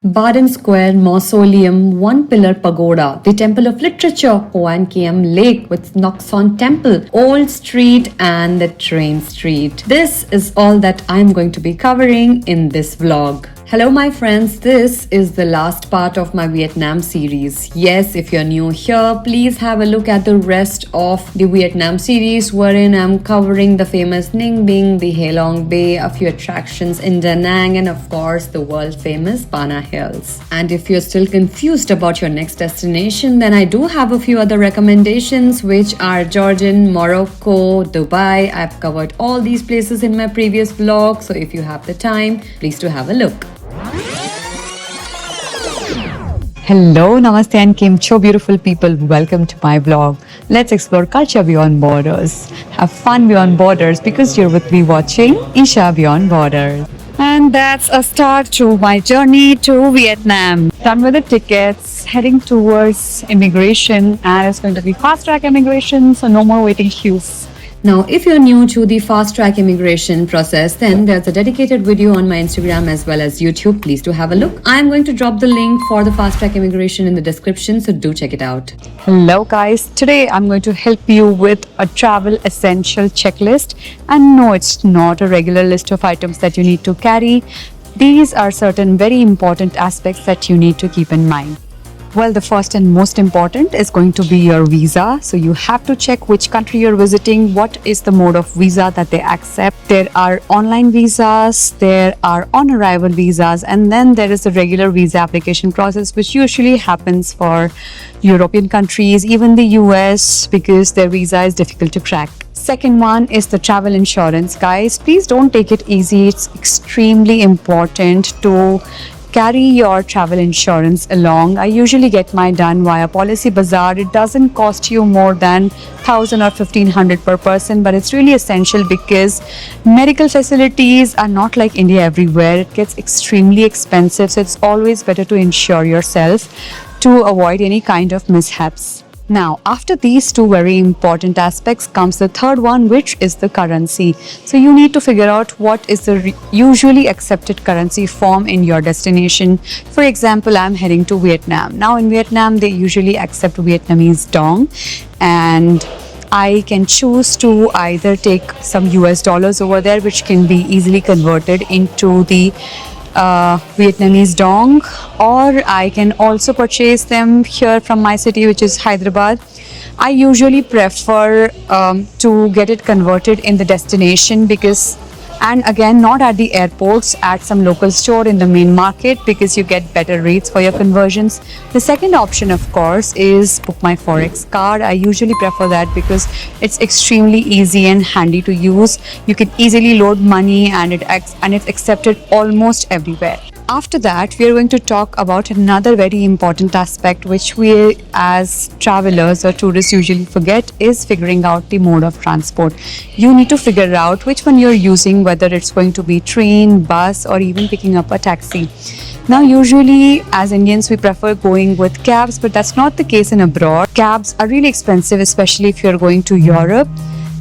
Baden Square Mausoleum, One Pillar Pagoda, the Temple of Literature, Hoan Lake with Nokson Temple, Old Street, and the Train Street. This is all that I'm going to be covering in this vlog. Hello my friends, this is the last part of my Vietnam series. Yes, if you're new here, please have a look at the rest of the Vietnam series wherein I'm covering the famous Ninh Binh, the Ha Long Bay, a few attractions in Da Nang, and of course the world famous Pana Hills. And if you're still confused about your next destination, then I do have a few other recommendations which are Jordan, Morocco, Dubai. I've covered all these places in my previous vlog, so if you have the time, please do have a look. Hello, Namaste and Kim Cho, beautiful people. Welcome to my vlog. Let's explore culture beyond borders. Have fun beyond borders because you're with me watching Isha Beyond Borders. And that's a start to my journey to Vietnam. Done with the tickets, heading towards immigration, and it's going to be fast track immigration, so no more waiting queues. Now, if you're new to the fast track immigration process, then there's a dedicated video on my Instagram as well as YouTube. Please do have a look. I'm going to drop the link for the fast track immigration in the description, so do check it out. Hello guys, today I'm going to help you with a travel essential checklist. And no, it's not a regular list of items that you need to carry. These are certain very important aspects that you need to keep in mind. Well, the first and most important is going to be your visa. So you have to check which country you're visiting, what is the mode of visa that they accept. There are online visas, there are on-arrival visas, and then there is the regular visa application process, which usually happens for European countries, even the US, because their visa is difficult to crack. Second one is the travel insurance. Guys, please don't take it easy. It's extremely important to carry your travel insurance along. I usually get mine done via Policy Bazaar. It doesn't cost you more than 1,000 or 1,500 per person, but it's really essential because medical facilities are not like India everywhere. It gets extremely expensive, so it's always better to insure yourself to avoid any kind of mishaps. Now, after these two very important aspects comes the third one, which is the currency. So you need to figure out what is the usually accepted currency form in your destination. For example, I'm heading to Vietnam. Now in Vietnam, they usually accept Vietnamese dong, and I can choose to either take some US dollars over there, which can be easily converted into the Vietnamese dong, or I can also purchase them here from my city, which is Hyderabad. I usually prefer to get it converted in the destination and again not at the airports, at some local store in the main market, because you get better rates for your conversions. The second option, of course, is book my forex card. I usually prefer that because it's extremely easy and handy to use. You can easily load money and it's accepted almost everywhere. After that, we are going to talk about another very important aspect which we as travelers or tourists usually forget, is figuring out the mode of transport. You need to figure out which one you're using, whether it's going to be train, bus, or even picking up a taxi. Now, usually as Indians, we prefer going with cabs, but that's not the case in abroad. Cabs are really expensive, especially if you're going to Europe.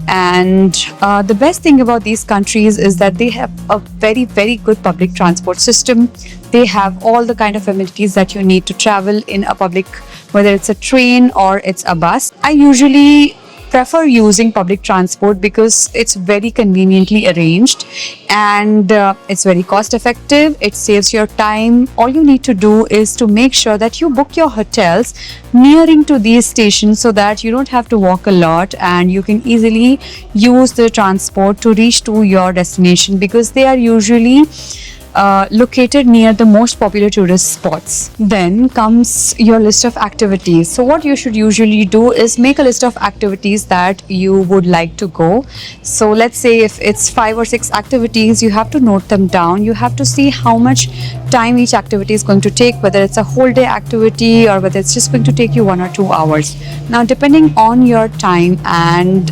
And the best thing about these countries is that they have a very, very good public transport system. They have all the kind of amenities that you need to travel in a public, whether it's a train or it's a bus. I usually prefer using public transport because it's very conveniently arranged and it's very cost effective. It saves your time. All you need to do is to make sure that you book your hotels nearing to these stations so that you don't have to walk a lot and you can easily use the transport to reach to your destination, because they are usually located near the most popular tourist spots. Then comes your list of activities. So what you should usually do is make a list of activities that you would like to go. So let's say if it's 5 or 6 activities, you have to note them down. You have to see how much time each activity is going to take, whether it's a whole day activity or whether it's just going to take you 1 or 2 hours. Now, depending on your time and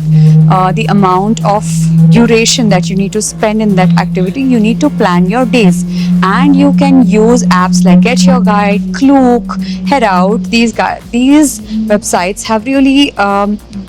the amount of duration that you need to spend in that activity, you need to plan your days. And you can use apps like Get Your Guide, Klook, Head Out. These websites have really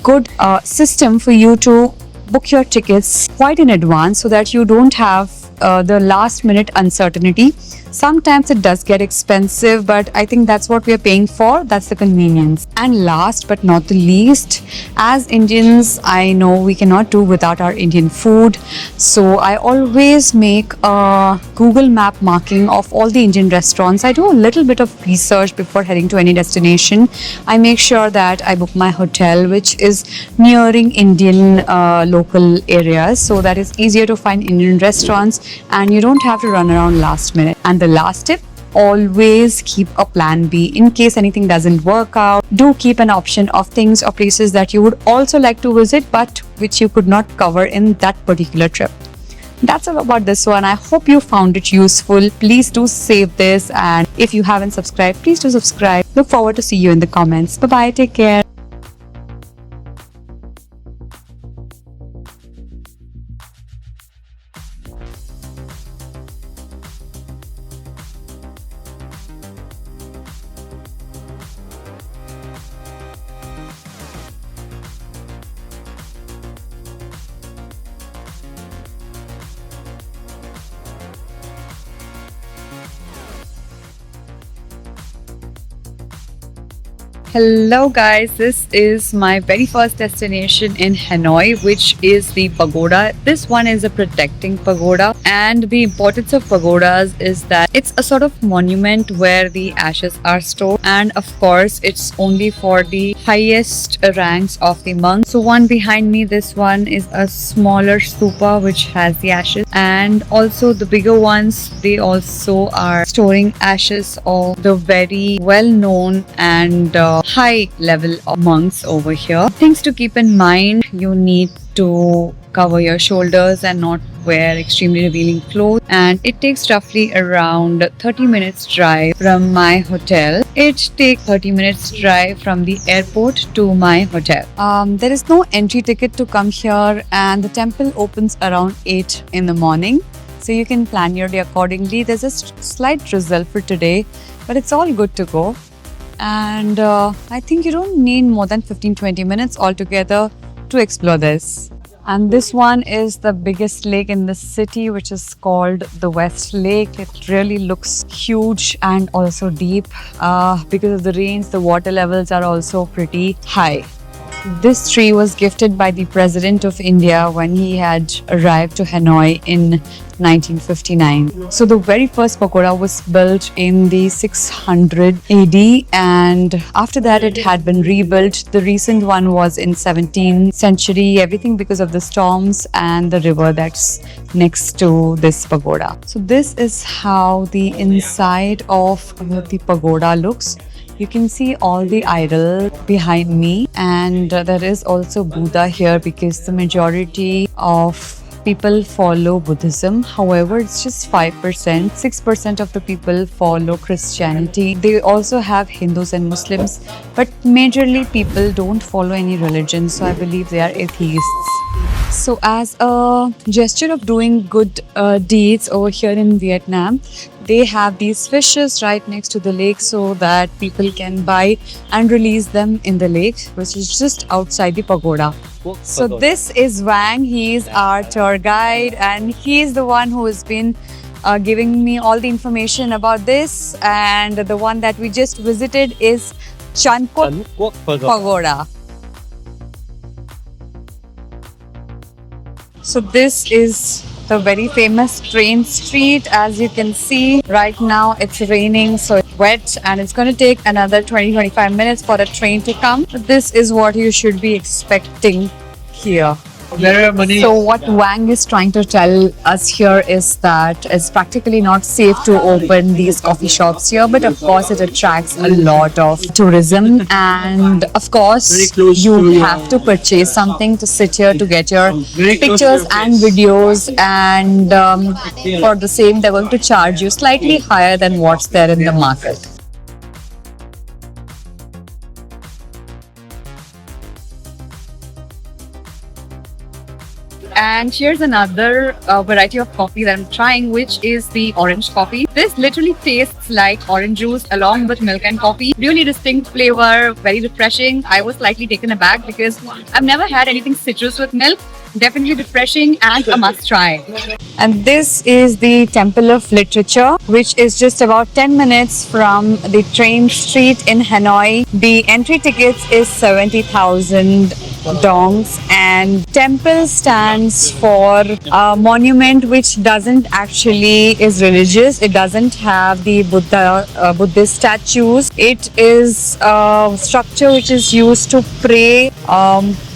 good system for you to book your tickets quite in advance so that you don't have the last minute uncertainty. Sometimes it does get expensive, but I think that's what we are paying for. That's the convenience. And last but not the least, as Indians, I know we cannot do without our Indian food. So I always make a Google map marking of all the Indian restaurants. I do a little bit of research before heading to any destination. I make sure that I book my hotel, which is nearing Indian local areas, so that it's easier to find Indian restaurants and you don't have to run around last minute. And the last tip, always keep a plan B in case anything doesn't work out. Do keep an option of things or places that you would also like to visit but which you could not cover in that particular trip. That's all about this one. I hope you found it useful. Please do save this, and if you haven't subscribed, please do subscribe. Look forward to see you in the comments. Bye bye, take care. Hello guys, this is my very first destination in Hanoi, which is the pagoda. This one is a protecting pagoda, and the importance of pagodas is that it's a sort of monument where the ashes are stored, and of course it's only for the highest ranks of the monks. So one behind me, this one is a smaller stupa which has the ashes, and also the bigger ones, they also are storing ashes of the very well known and high level of monks over here. Things to keep in mind: you need to cover your shoulders and not wear extremely revealing clothes, and it takes roughly around 30 minutes drive from my hotel. It takes 30 minutes drive from the airport to my hotel. There is no entry ticket to come here, and the temple opens around 8 in the morning, so you can plan your day accordingly. There's a slight drizzle for today, but it's all good to go. And I think you don't need more than 15-20 minutes altogether to explore this. And this one is the biggest lake in the city, which is called the West Lake. It really looks huge and also deep. Because of the rains, the water levels are also pretty high. This tree was gifted by the President of India when he had arrived to Hanoi in 1959. So the very first pagoda was built in the 600 AD, and after that it had been rebuilt. The recent one was in 17th century, everything because of the storms and the river that's next to this pagoda. So this is how the inside of the pagoda looks. You can see all the idol behind me, and there is also Buddha here because the majority of people follow Buddhism. However, it's just 5%. 6% of the people follow Christianity. They also have Hindus and Muslims, but majorly people don't follow any religion, so I believe they are atheists. So as a gesture of doing good deeds over here in Vietnam, they have these fishes right next to the lake so that people can buy and release them in the lake, which is just outside the pagoda. So this is Wang. He is our tour guide, and he is the one who has been giving me all the information about this. And the one that we just visited is Chan Kut Pagoda. So this is the very famous train street. As you can see, right now it's raining, so it's wet, and it's going to take another 20-25 minutes for the train to come. This is what you should be expecting here. So what Wang is trying to tell us here is that it's practically not safe to open these coffee shops here, but of course it attracts a lot of tourism, and of course you have to purchase something to sit here to get your pictures and videos, and for the same they're going to charge you slightly higher than what's there in the market. And here's another variety of coffee that I'm trying, which is the orange coffee. This literally tastes like orange juice along with milk and coffee. Really distinct flavor, very refreshing. I was slightly taken aback because I've never had anything citrus with milk. Definitely refreshing and a must try. And this is the Temple of Literature, which is just about 10 minutes from the train street in Hanoi. The entry tickets is 70,000 dongs, and temple stands for a monument which doesn't actually is religious. It doesn't have the Buddhist statues. It is a structure which is used to pray,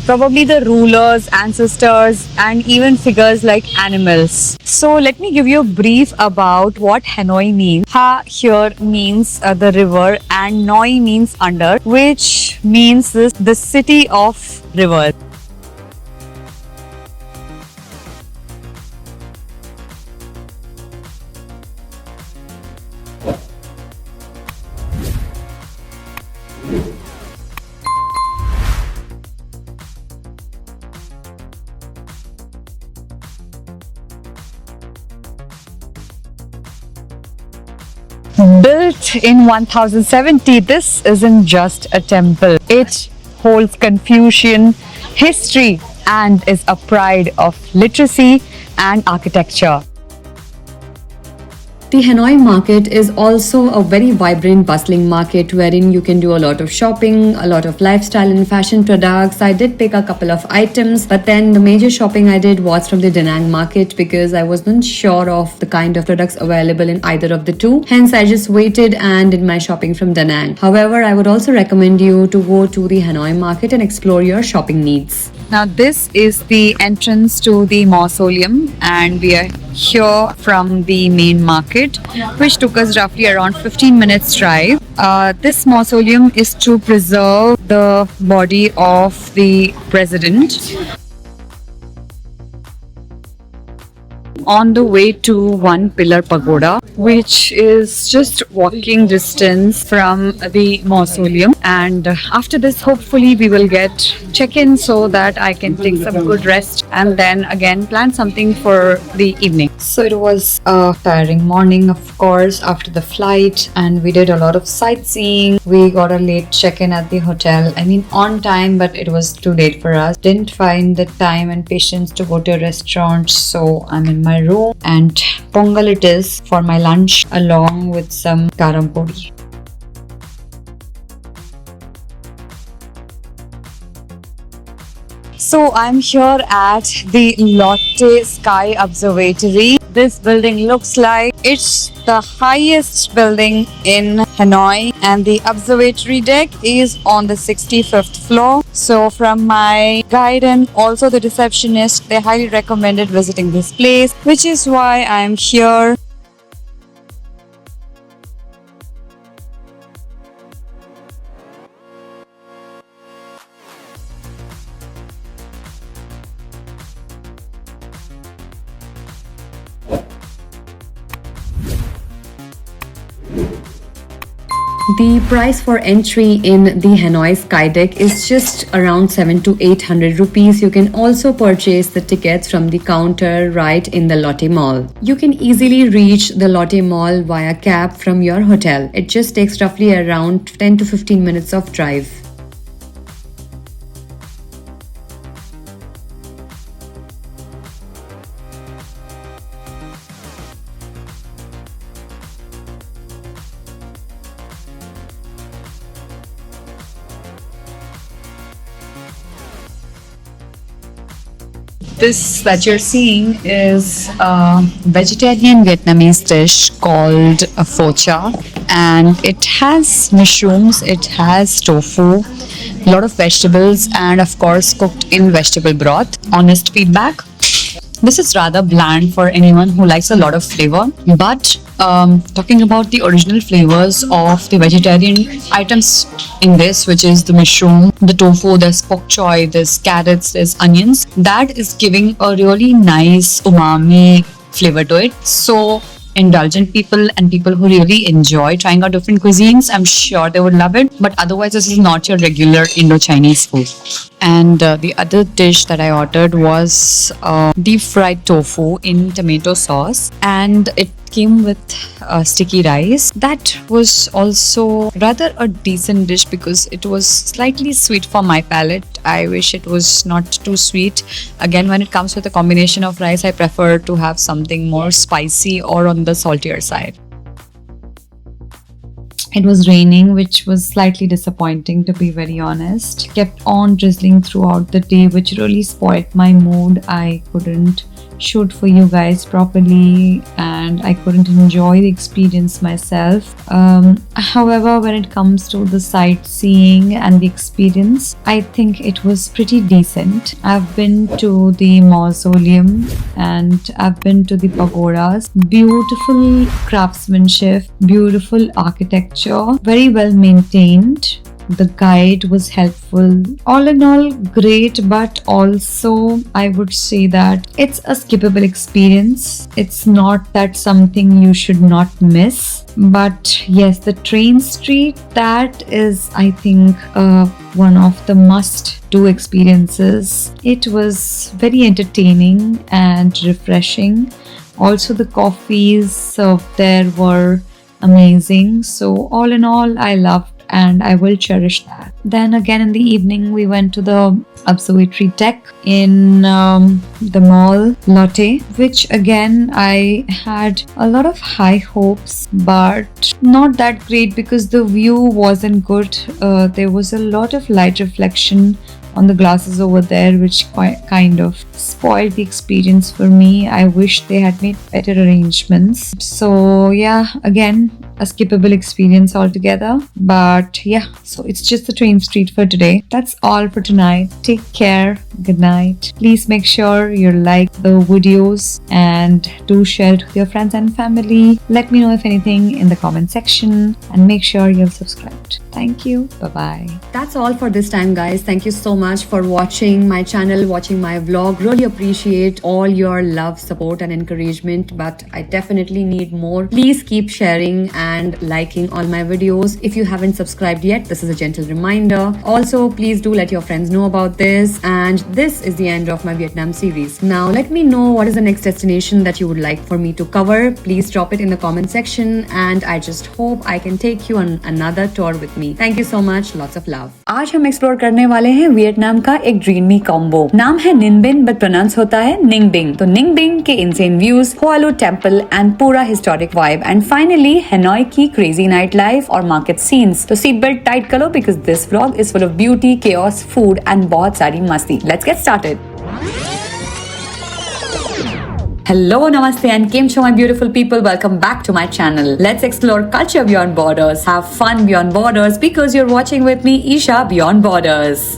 probably the rulers, ancestors, and even figures like animals. So let me give you a brief about what Hanoi means. Ha here means the river, and Noi means under, which means the city of river. Built in 1070, this isn't just a temple. It holds Confucian history and is a pride of literacy and architecture. The Hanoi market is also a very vibrant, bustling market wherein you can do a lot of shopping, a lot of lifestyle and fashion products. I did pick a couple of items, but then the major shopping I did was from the Da Nang market because I wasn't sure of the kind of products available in either of the two. Hence, I just waited and did my shopping from Da Nang. However, I would also recommend you to go to the Hanoi market and explore your shopping needs. Now, this is the entrance to the mausoleum, and we are here from the main market, which took us roughly around 15 minutes drive. This mausoleum is to preserve the body of the president. On the way to One Pillar Pagoda, which is just walking distance from the mausoleum. And after this, hopefully we will get check-in so that I can take some good rest and then again plan something for the evening. So it was a tiring morning, of course, after the flight, and we did a lot of sightseeing. We got a late check-in at the hotel. I mean, on time, but it was too late for us. Didn't find the time and patience to go to a restaurant, so I'm in my room, and pongal it is for my lunch along with some karam puri. So I'm here at the Lotte Sky Observatory. This building looks like it's the highest building in Hanoi, and the observatory deck is on the 65th floor. So from my guide and also the receptionist, they highly recommended visiting this place, which is why I'm here. The price for entry in the Hanoi Sky Deck is just around 700 to 800 rupees. You can also purchase the tickets from the counter right in the Lotte Mall. You can easily reach the Lotte Mall via cab from your hotel. It just takes roughly around 10 to 15 minutes of drive. This that you're seeing is a vegetarian Vietnamese dish called a pho cha, and it has mushrooms, it has tofu, a lot of vegetables, and of course cooked in vegetable broth. Honest feedback, this is rather bland for anyone who likes a lot of flavor, but talking about the original flavors of the vegetarian items in this, which is the mushroom, the tofu, there's bok choy, there's carrots, there's onions, that is giving a really nice umami flavor to it. So indulgent people and people who really enjoy trying out different cuisines, I'm sure they would love it. But otherwise, this is not your regular Indo-Chinese food. And the other dish that I ordered was deep fried tofu in tomato sauce, and it came with sticky rice. That was also rather a decent dish because it was slightly sweet for my palate. I wish it was not too sweet. Again, when it comes with a combination of rice, I prefer to have something more spicy or on the saltier side. It was raining, which was slightly disappointing to be very honest. Kept on drizzling throughout the day, which really spoiled my mood. I couldn't shoot for you guys properly and I couldn't enjoy the experience myself. However, when it comes to the sightseeing and the experience, I think it was pretty decent. I've been to the mausoleum and I've been to the pagodas. Beautiful craftsmanship, beautiful architecture, very well maintained. The guide was helpful. All in all, great, but also I would say that it's a skippable experience. It's not that something you should not miss. But yes, the train street, that is, I think, one of the must-do experiences. It was very entertaining and refreshing. Also, the coffees served there were amazing. So all in all, I loved and I will cherish that. Then again in the evening, we went to the observatory deck in the mall Lotte, which again I had a lot of high hopes, but not that great because the view wasn't good. There was a lot of light reflection on the glasses over there, which kind of spoiled the experience for me. I wish they had made better arrangements. So yeah, again, a skippable experience altogether. But yeah, so it's just the train street for today. That's all for tonight. Take care. Good night. Please make sure you like the videos and do share it with your friends and family. Let me know if anything in the comment section and make sure you're subscribed. Thank you. Bye-bye. That's all for this time, guys. Thank you so much for watching my channel, watching my vlog. Really appreciate all your love, support and encouragement, but I definitely need more. Please keep sharing and liking all my videos. If you haven't subscribed yet, this is a gentle reminder. Also, please do let your friends know about this. And this is the end of my Vietnam series. Now, let me know what is the next destination that you would like for me to cover. Please drop it in the comment section and I just hope I can take you on another tour with me. Thank you so much. Lots of love. आज हम explore करने वाले हैं Vietnam का एक dreamy combo. नाम है निनबिन but pronounce होता है निंगबिंग. तो निंगबिंग के इंसेन व्यूज, हुआलू टेम्पल एंड पूरा historic vibe and finally Hanoi की क्रेजी नाइट लाइफ और मार्केट सीन्स. तो सीट बेल्ट टाइट करो because this vlog is full of beauty, chaos, food and बहुत सारी मस्ती. Let's get started. Hello, namaste and Kim Cho, my beautiful people. Welcome back to my channel. Let's explore culture beyond borders, have fun beyond borders because you're watching with me, Isha Beyond Borders.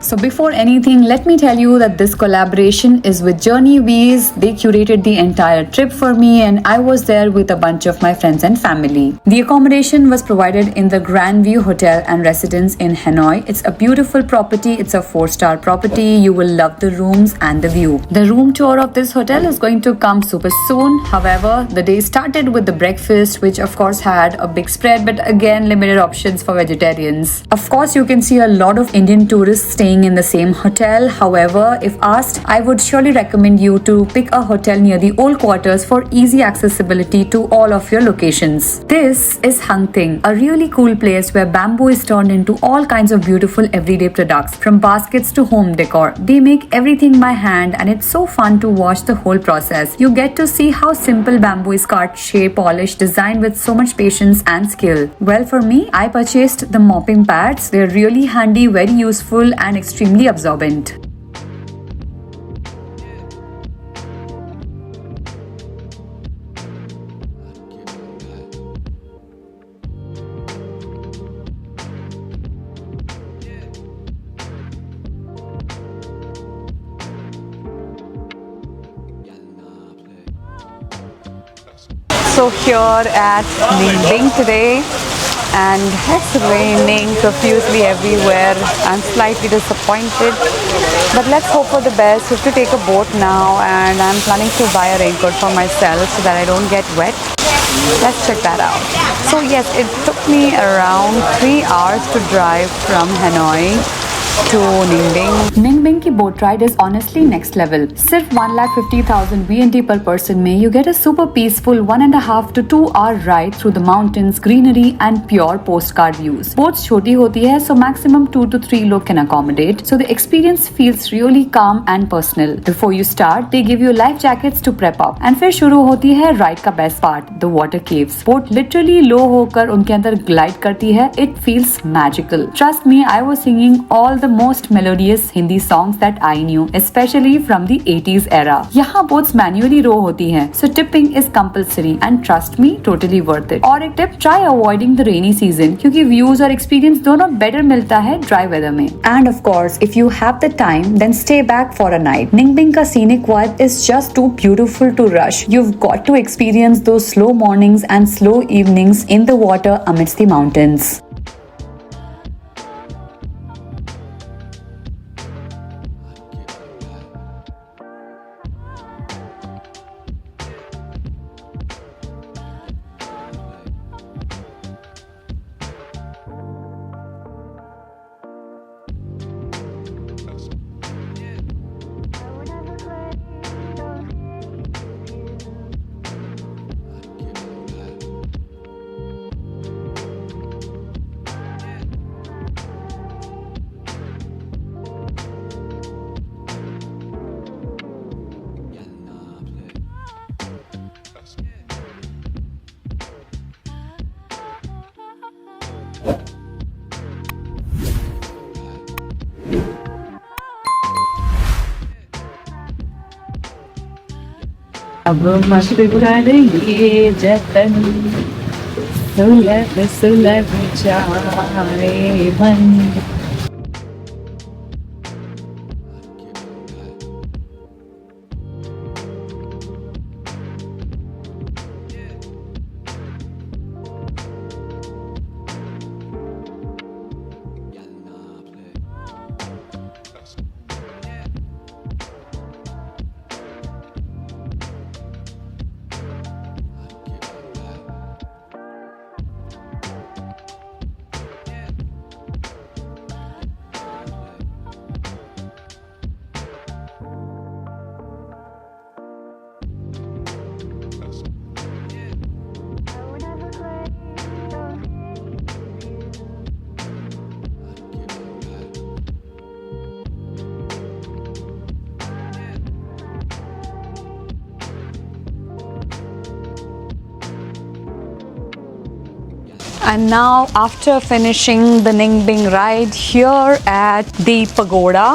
So before anything, let me tell you that this collaboration is with JourneyWiz. They curated the entire trip for me and I was there with a bunch of my friends and family. The accommodation was provided in the Grand View Hotel and Residence in Hanoi. It's a beautiful property. It's a 4-star property. You will love the rooms and the view. The room tour of this hotel is going to come super soon. However, the day started with the breakfast, which of course had a big spread, but again limited options for vegetarians. Of course, you can see a lot of Indian tourists staying in the same hotel. However, if asked, I would surely recommend you to pick a hotel near the old quarters for easy accessibility to all of your locations. This is Hang Ting, a really cool place where bamboo is turned into all kinds of beautiful everyday products, from baskets to home decor. They make everything by hand and it's so fun to watch the whole process. You get to see how simple bamboo is cut, shaped, polished, designed with so much patience and skill. Well, for me, I purchased the mopping pads. They're really handy, very useful and extremely absorbent. So here at Ninh Binh today, and it's raining profusely everywhere. I'm slightly disappointed, but let's hope for the best. We have to take a boat now and I'm planning to buy a raincoat for myself so that I don't get wet. Let's check that out. So yes, it took me around 3 hours to drive from Hanoi to Ninh Binh. Ninh Binh की की boat ride is honestly next level. सिर्फ 1,50,000 BNT per person में you get a super peaceful 1.5 to 2 hour ride through the mountains, greenery and pure postcard views. Boats छोटी होती है so maximum 2 to 3 लोग can accommodate, so the experience feels really calm and personal. Before you start, they give you life jackets to prep up and फिर शुरू होती है ride का best part, the water caves. Boat literally low होकर उनके अंदर glide करती है. It feels magical. Trust me, I was singing all the most melodious Hindi songs that I knew, especially from the 80s era. यहाँ boats manually row होती हैं, so tipping is compulsory and trust me, totally worth it. और एक tip, try avoiding the rainy season क्योंकि views और experience दोनों better मिलता है dry weather में. And of course, if you have the time, then stay back for a night. Ningbing का scenic vibe is just too beautiful to rush. You've got to experience those slow mornings and slow evenings in the water amidst the mountains. अब मस्त ये जतन सुलभ सुलभ चाहे मन। And now, after finishing the Ningbing ride here at the pagoda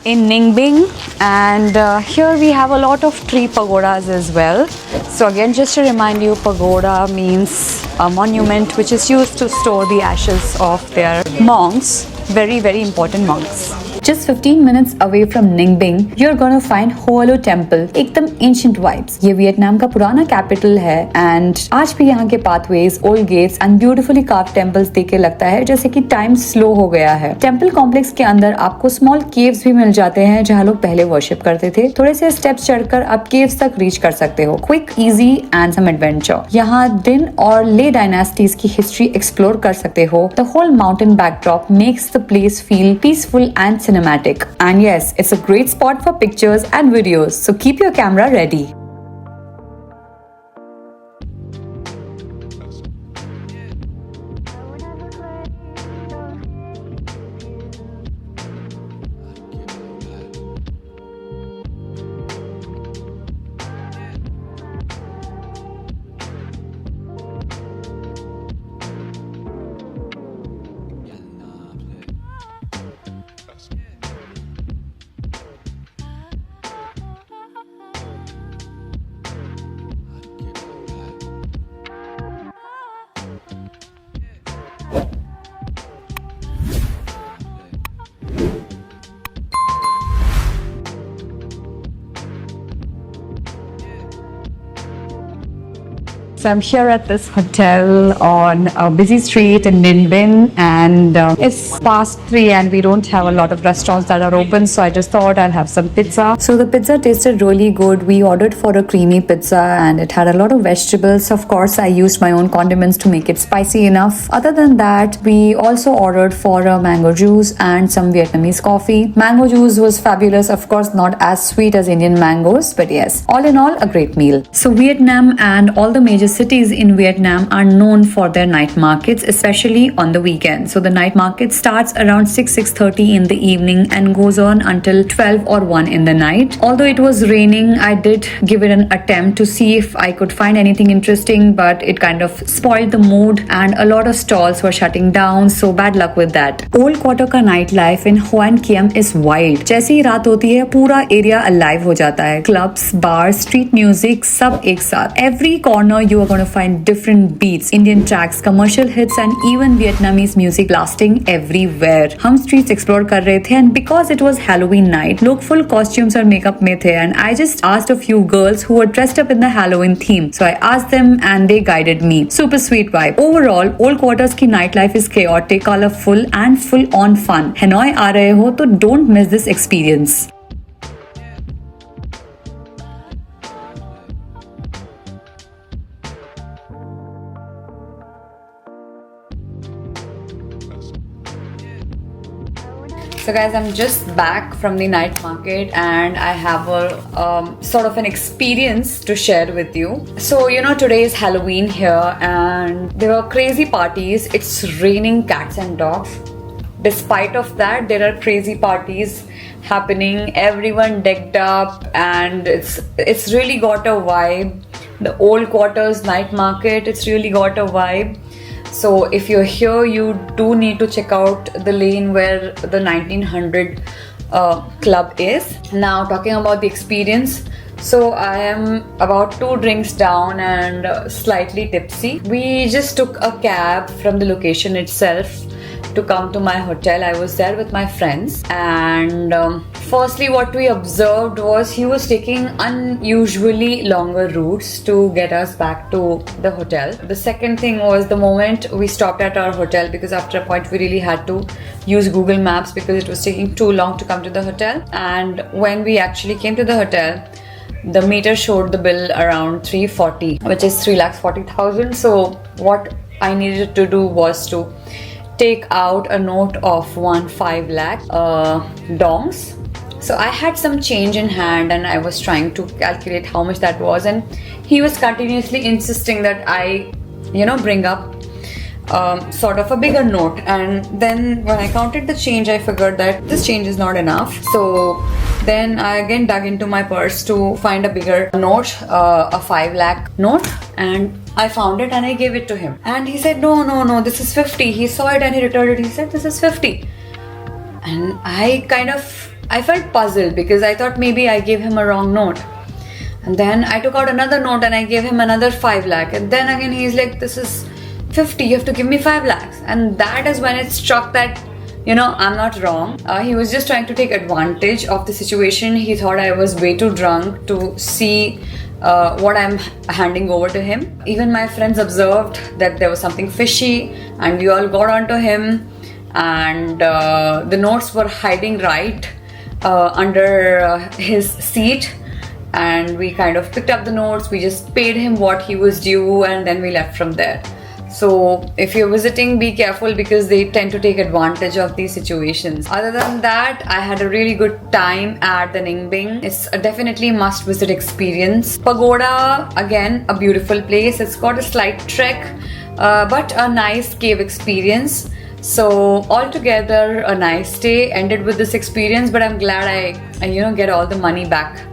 in Ningbing, and here we have a lot of tree pagodas as well. So again, just to remind you, pagoda means a monument which is used to store the ashes of their monks, very, very important monks. Just 15 minutes away from Ningbing, you're gonna find Hoalo Temple. एकदम ancient vibes. ये Vietnam का पुराना capital है and आज भी यहाँ के pathways, old gates and beautifully carved temples देख के लगता है जैसे कि time slow हो गया है. Temple complex के अंदर आपको small caves भी मिल जाते हैं जहाँ लोग पहले worship करते थे. थोड़े से steps चढ़कर आप caves तक reach कर सकते हो. Quick, easy and some adventure. यहाँ दिन और ले dynasties की history explore कर सकते हो. The whole mountain backdrop makes the place feel peaceful and cinematic. And yes, it's a great spot for pictures and videos, so keep your camera ready. So I'm here at this hotel on a busy street in Ninh Binh, and it's past 3 and we don't have a lot of restaurants that are open, so I just thought I'll have some pizza. So the pizza tasted really good. We ordered for a creamy pizza and it had a lot of vegetables. Of course, I used my own condiments to make it spicy enough. Other than that, we also ordered for a mango juice and some Vietnamese coffee. Mango juice was fabulous. Of course, not as sweet as Indian mangoes, but yes, all in all, a great meal. So Vietnam and all the major cities in Vietnam are known for their night markets, especially on the weekend. So the night market starts around 6:30 in the evening and goes on until 12 or 1 in the night. Although it was raining, I did give it an attempt to see if I could find anything interesting, but it kind of spoiled the mood and a lot of stalls were shutting down, so bad luck with that. Old Quarter का night life in Hoan Kiem is wild. जैसे ही रात होती है, पूरा area alive हो जाता है. Clubs, bars, street music, सब एक साथ. Every corner you are going to find different beats, Indian tracks, commercial hits and even Vietnamese music blasting everywhere. हम streets explore कर रहे थे and because it was Halloween night, लोग full costumes और makeup में थे and I just asked a few girls who were dressed up in the Halloween theme. So I asked them and they guided me. Super sweet vibe. Overall, Old Quarters की night life is chaotic, colorful and full on fun. Hanoi आ रहे हो तो don't miss this experience. So guys, I'm just back from the night market and I have a sort of an experience to share with you. So today is Halloween here and there are crazy parties. It's raining cats and dogs. Despite of that, there are crazy parties happening, everyone decked up and it's really got a vibe. The Old Quarters night market, it's really got a vibe. So if you're here, you do need to check out the lane where the 1900 club is. Now talking about the experience, so I am about 2 drinks down and slightly tipsy. We just took a cab from the location itself to come to my hotel. I was there with my friends and firstly what we observed was he was taking unusually longer routes to get us back to the hotel. The second thing was the moment we stopped at our hotel, because after a point we really had to use Google Maps because it was taking too long to come to the hotel, and when we actually came to the hotel, the meter showed the bill around 340, which is 3,40,000. So what I needed to do was to take out a note of 1.5 lakh dongs. So I had some change in hand and I was trying to calculate how much that was, and he was continuously insisting that I bring up sort of a bigger note. And then when I counted the change, I figured that this change is not enough. So then I again dug into my purse to find a bigger note, a 5 lakh note, and I found it and I gave it to him. And he said, no, this is 50. He saw it and he returned it. He said, this is 50. And I felt puzzled because I thought maybe I gave him a wrong note. And then I took out another note and I gave him another 5 lakh. And then again he's like, this is 50, you have to give me 5 lakhs. And that is when it struck that, I'm not wrong. He was just trying to take advantage of the situation. He thought I was way too drunk to see what I'm handing over to him. Even my friends observed that there was something fishy and we all got onto him, and the notes were hiding right under his seat, and we kind of picked up the notes. We just paid him what he was due and then we left from there. So if you're visiting, be careful because they tend to take advantage of these situations. Other than that, I had a really good time at the Ninh Binh. It's a definitely must visit experience. Pagoda, again, a beautiful place. It's got a slight trek, but a nice cave experience. So altogether a nice day ended with this experience, but I'm glad I get all the money back.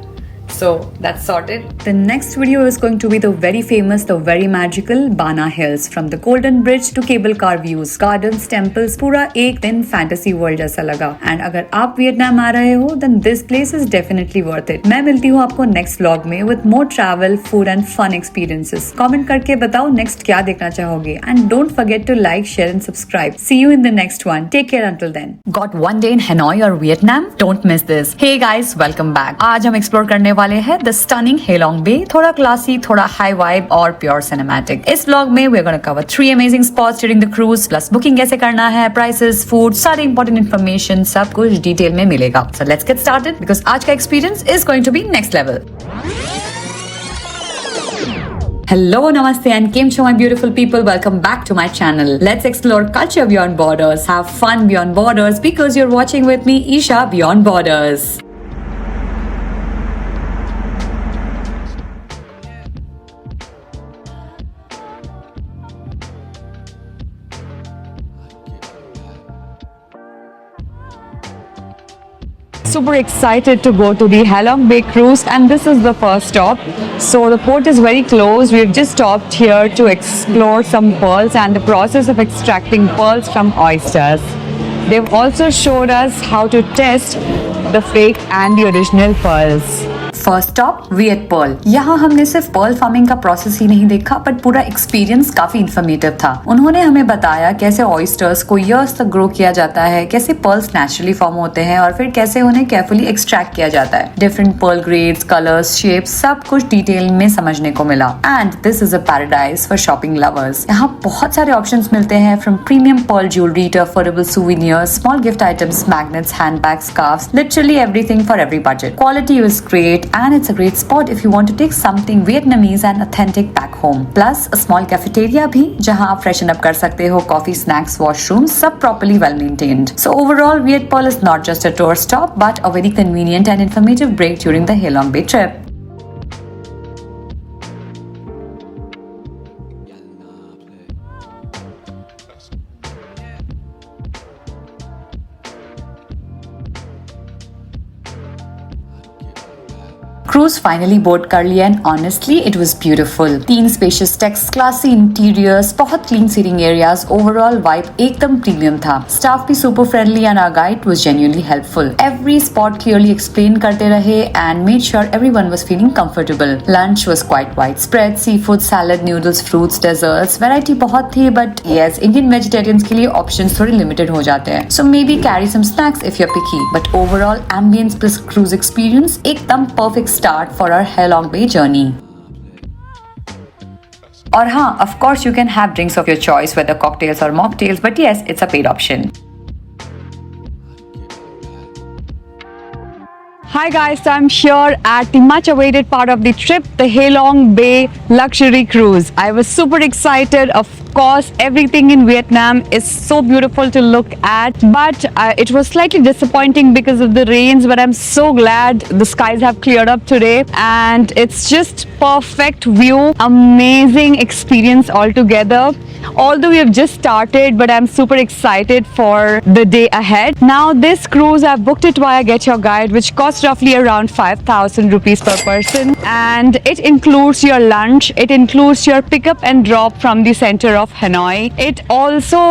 So that's sorted. The next video is going to be the very famous, the very magical Bana Hills. From the Golden Bridge to cable car views, gardens, temples, पूरा एक दिन fantasy world जैसा लगा. And अगर आप Vietnam आ रहे हो, then this place is definitely worth it. मैं मिलती हूँ आपको next vlog में with more travel, food and fun experiences. Comment करके बताओ next क्या देखना चाहोगे. And don't forget to like, share and subscribe. See you in the next one. Take care until then. Got one day in Hanoi or Vietnam? Don't miss this. Hey guys, welcome back. आज हम explore करने वाले वाले हैं the stunning हेलोंग बे, थोड़ा classy, थोड़ा high vibe और pure cinematic. इस व्लॉग में we are gonna cover 3 amazing spots during the cruise, plus booking कैसे करना है, प्राइसेस, फूड, सारी इंपॉर्टेंट इन्फॉर्मेशन सब कुछ डिटेल में मिलेगा। So let's get started because आज का experience is going to be next level. Hello, namaste and Kim Cho, my beautiful people. Welcome back to my channel. Let's explore culture beyond borders, have fun beyond borders because you're watching with me, Isha Beyond Borders. Super excited to go to the Halong Bay cruise, and this is the first stop. So the port is very close. We've just stopped here to explore some pearls and the process of extracting pearls from oysters. They've also showed us how to test the fake and the original pearls. First stop Viet pearl. यहाँ हमने सिर्फ pearl farming का process ही नहीं देखा but पूरा experience काफी informative था। उन्होंने हमें बताया कैसे ऑयस्टर्स को ईयर्स तक ग्रो किया जाता है, कैसे पर्ल्स नेचुरली फॉर्म होते हैं और फिर कैसे उन्हें केयरफुली एक्सट्रैक्ट किया जाता है। Different pearl grades, colours, shapes सब कुछ डिटेल में समझने को मिला। And this is a paradise for shopping lovers. यहाँ बहुत सारे ऑप्शंस मिलते हैं, from premium pearl jewellery to affordable souvenirs, small gift items, magnets, handbags, scarfs, literally everything for every budget. Quality is great and it's a great spot if you want to take something Vietnamese and authentic back home. Plus a small cafeteria भी जहाँ आप freshen up कर सकते हो, coffee, snacks, washrooms सब properly well maintained. So overall Viet Pearl is not just a tour stop but a very convenient and informative break during the Halong Bay trip. Cruise finally board कर लिया and honestly it was beautiful. 3 spacious decks, classy interiors, बहुत clean seating areas, overall vibe एकदम premium था। Staff भी super friendly and our guide was genuinely helpful. Every spot clearly explain करते रहे and made sure everyone was feeling comfortable. Lunch was quite wide spread, seafood, salad, noodles, fruits, desserts, variety बहुत थी but yes Indian vegetarians के लिए options थोड़े limited हो जाते हैं। So maybe carry some snacks if you are picky but overall ambience plus cruise experience एकदम perfect start for our Halong Bay journey. और हाँ, of course you can have drinks of your choice, whether cocktails or mocktails, but yes, it's a paid option. Hi guys, so I'm here at the much awaited part of the trip, the Halong Bay luxury cruise. I was super excited. Of course, everything in Vietnam is so beautiful to look at, but it was slightly disappointing because of the rains, but I'm so glad the skies have cleared up today and it's just perfect view, amazing experience altogether. Although we have just started, but I'm super excited for the day ahead. Now this cruise, I've booked it via Get Your Guide, which costs roughly around 5,000 rupees per person, and it includes your lunch, it includes your pickup and drop from the center of Hanoi. It also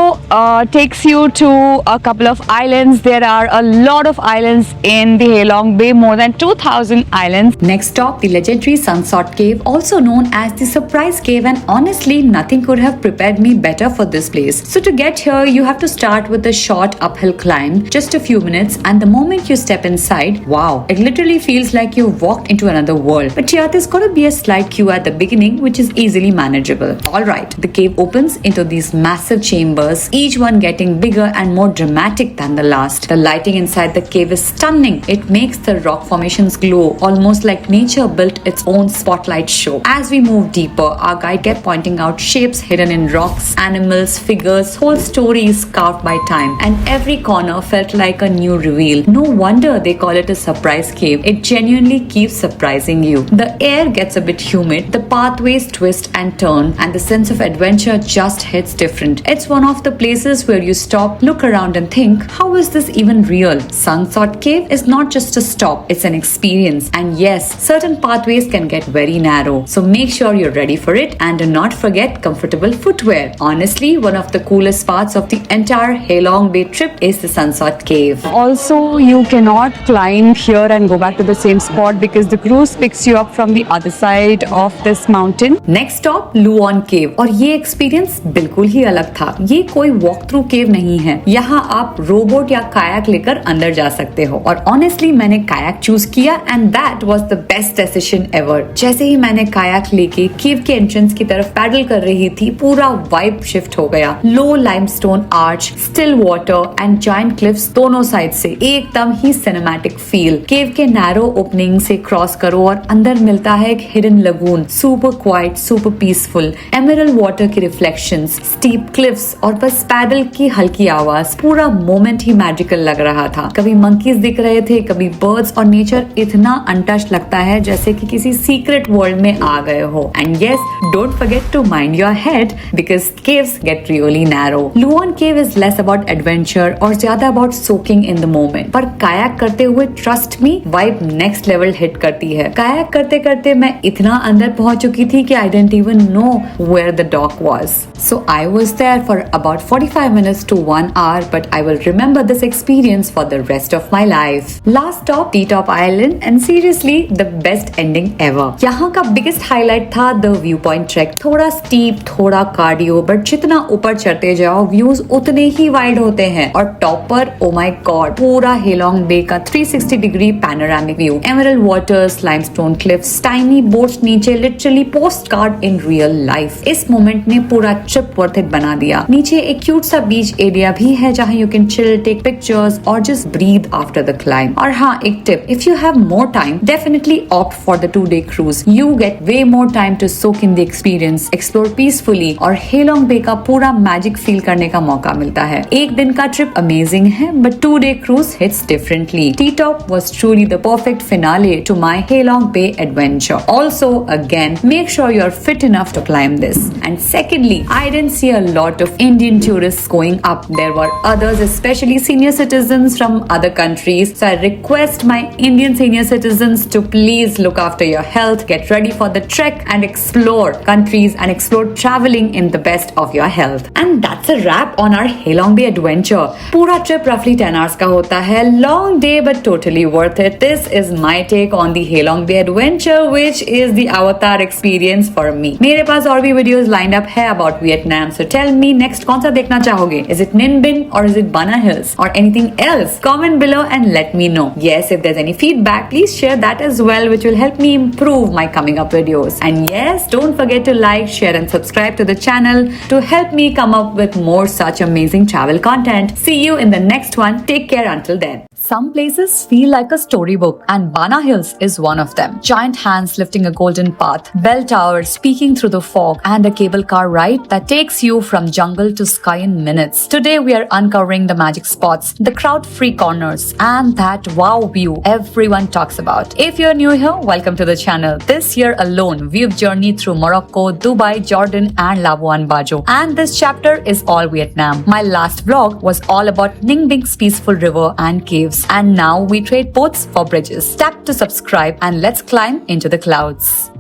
takes you to a couple of islands. There are a lot of islands in the Halong Bay, more than 2,000 islands. Next stop, the legendary Sunshot Cave, also known as the Surprise Cave, and honestly nothing could have prepared me better for this place. So to get here, you have to start with a short uphill climb, just a few minutes, and the moment you step inside, wow, it literally feels like you walked into another world. But yeah, there's gotta be a slight queue at the beginning, which is easily manageable. Alright, the cave opens into these massive chambers, each one getting bigger and more dramatic than the last. The lighting inside the cave is stunning. It makes the rock formations glow, almost like nature built its own spotlight show. As we move deeper, our guide kept pointing out shapes hidden in rocks, animals, figures, whole stories carved by time, and every corner felt like a new reveal. No wonder they call it a surprise cave. It genuinely keeps surprising you. The air gets a bit humid, the pathways twist and turn, and the sense of adventure just hits different. It's one of the places where you stop, look around and think, how is this even real? Sunshot Cave is not just a stop, it's an experience. And yes, certain pathways can get very really narrow. So make sure you're ready for it and do not forget comfortable footwear. Honestly, one of the coolest parts of the entire Halong Bay trip is the Sunset Cave. Also, you cannot climb here and go back to the same spot because the cruise picks you up from the other side of this mountain. Next stop Luon cave और ये experience बिल्कुल ही अलग था। ये कोई walk through केव नहीं है। यहाँ आप रोबोट या कायाक लेकर अंदर जा सकते हो और ऑनेस्टली मैंने कायाक चूज किया and that was the best decision ever. जैसे ही मैंने कायाक लेके केव के एंट्रेंस की तरफ पैडल कर रही थी, पूरा वाइब शिफ्ट हो गया। Low limestone arch, still water and giant cliffs दोनों साइड से एकदम ही सिनेमैटिक फील। केव के नैरो ओपनिंग से क्रॉस करो और अंदर मिलता है एक hidden lagoon, super quite, super peaceful, emerald water की रिफ्लेक्शंस, स्टीप क्लिफ्स और बस पैडल की हल्की आवाज। पूरा मोमेंट ही मैजिकल लग रहा था। कभी मंकीज दिख रहे थे, कभी बर्ड्स और नेचर इतना अनटच्ड लगता है जैसे कि किसी सीक्रेट वर्ल्ड में आ गए हो। And yes, don't forget to mind your head because caves get really narrow. Luon cave is less about adventure और ज्यादा about soaking in the moment, पर कायाक करते हुए trust me vibe next level hit करती है। कायाक करते करते मैं इतना अंदर पहुंच चुकी थी कि I didn't even know where the dock was. So I was there for about 45 minutes to 1 hour, but I will remember this experience for the rest of my life. Last stop, T-Top Island, and seriously, the best ending ever. यहाँ का biggest highlight था the viewpoint trek. थोड़ा steep, थोड़ा cardio, but जितना ऊपर चढ़ते जाओ, views उतने ही wide होते हैं। और top पर, oh my god, पूरा Halong Bay का 360-degree panoramic view. Emerald waters, limestone cliffs, tiny boats नीचे, literally postcard in real life. इस मोमेंट ने पूरा ट्रिप वर्थ इट बना दिया। नीचे एक क्यूट सा बीच एरिया भी है जहाँ you can chill, take pictures और just breathe after the climb. और हाँ, एक tip, if you have more time, definitely opt for the 2-day cruise. You get way more time to soak in the experience, explore peacefully और हेलोंग बे का पूरा magic feel करने का मौका मिलता है। एक दिन का ट्रिप अमेजिंग है, but 2-day cruise hits differently. T-Top was truly the perfect finale to my Halong Bay adventure. Also, again, make sure you're fit enough to climb this. And secondly, I didn't see a lot of Indian tourists going up. There were others, especially senior citizens from other countries. So I request my Indian senior citizens to please look after your health, get ready for the trek and explore countries and explore traveling in the best of your health. And that's a wrap on our Halong Bay adventure. पूरा trip roughly 10 hours का होता है. Long day but totally worth it. This is my take on the Halong Bay adventure, which is the Avatar experience for me. मेरे पास और भी videos lined up है about Vietnam. So tell me next कौन सा देखना चाहोगे? Is it Ninh Binh or is it Bana Hills or anything else? Comment below and let me know. Yes, if there's any feedback, please share that as well, which will help me improve my coming up videos. And yes, don't forget to like, share and subscribe to the channel to help me come up with more such amazing travel content. See you in the next one. Take care until then. Some places feel like a storybook, and Bana Hills is one of them. Giant hands lifting a golden path, bell towers peeking through the fog, and a cable car ride that takes you from jungle to sky in minutes. Today we are uncovering the magic spots, the crowd-free corners, and that wow view everyone talks about. If you're new here, welcome to the channel. This year alone, we've journeyed through Morocco, Dubai, Jordan, and Labuan Bajo. And this chapter is all Vietnam. My last vlog was all about Ninh Bing's peaceful river and caves. And now we trade boats for bridges. Tap to subscribe and let's climb into the clouds.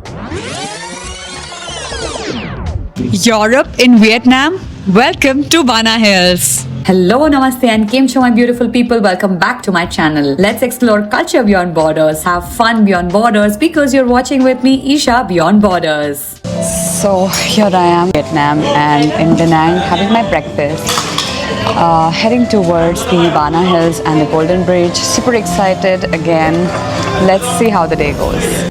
Europe in Vietnam. Welcome to Bana Hills. Hello, namaste and Kim Cho, my beautiful people. Welcome back to my channel. Let's explore culture beyond borders, have fun beyond borders because you're watching with me, Isha, Beyond Borders. So here I am, Vietnam, and in Da Nang having my breakfast. Heading towards the Bana Hills and the Golden Bridge. Super excited again. Let's see how the day goes.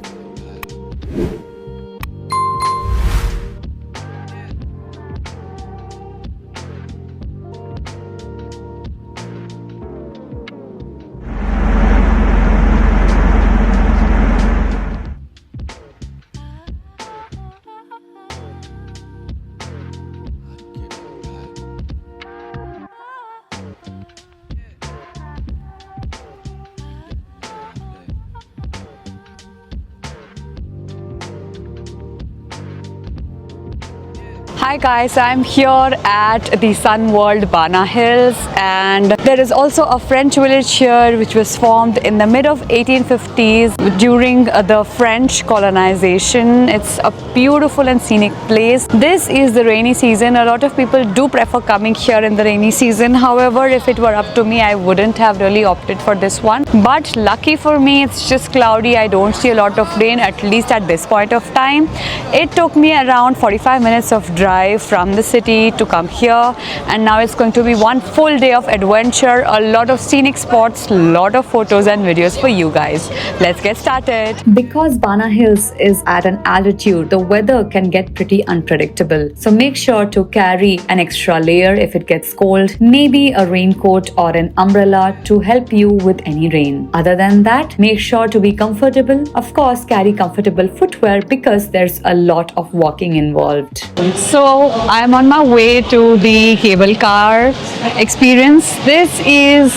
Hi guys, I'm here at the Sun World Bana Hills, and there is also a French village here which was formed in the mid of 1850s during the French colonization. It's a beautiful and scenic place. This is the rainy season. A lot of people do prefer coming here in the rainy season. However, if it were up to me, I wouldn't have really opted for this one. But lucky for me, it's just cloudy. I don't see a lot of rain, at least at this point of time. It took me around 45 minutes of drive from the city to come here, and now it's going to be one full day of adventure, a lot of scenic spots, lot of photos and videos for you guys. Let's get started. Because Bana Hills is at an altitude, the weather can get pretty unpredictable. So make sure to carry an extra layer if it gets cold, maybe a raincoat or an umbrella to help you with any rain. Other than that, make sure to be comfortable. Of course, carry comfortable footwear because there's a lot of walking involved. So I'm on my way to the cable car experience. This is